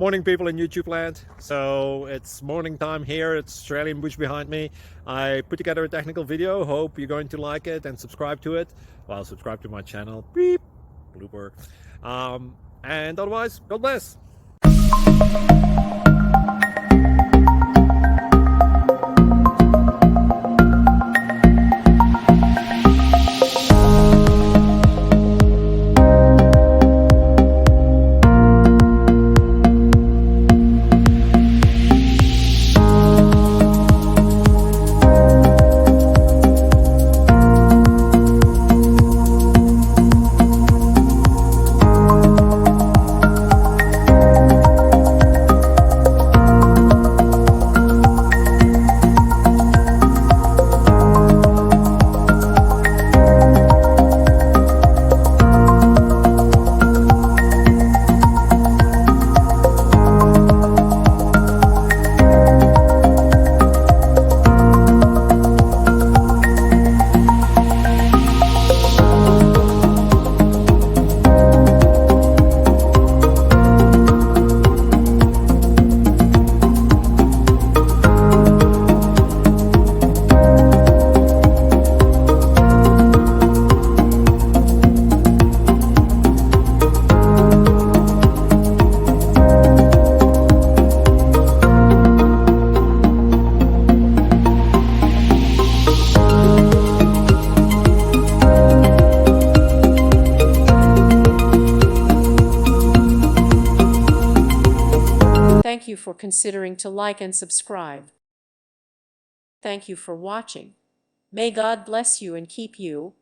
Morning, people in YouTube land. So it's morning time here. It's Australian bush behind me. I put together a technical video. Hope you're going to like it and subscribe to it. Well, subscribe to my channel. Beep. Blooper. And otherwise, God bless. Thank you for considering to like and subscribe. Thank you for watching. May God bless you and keep you.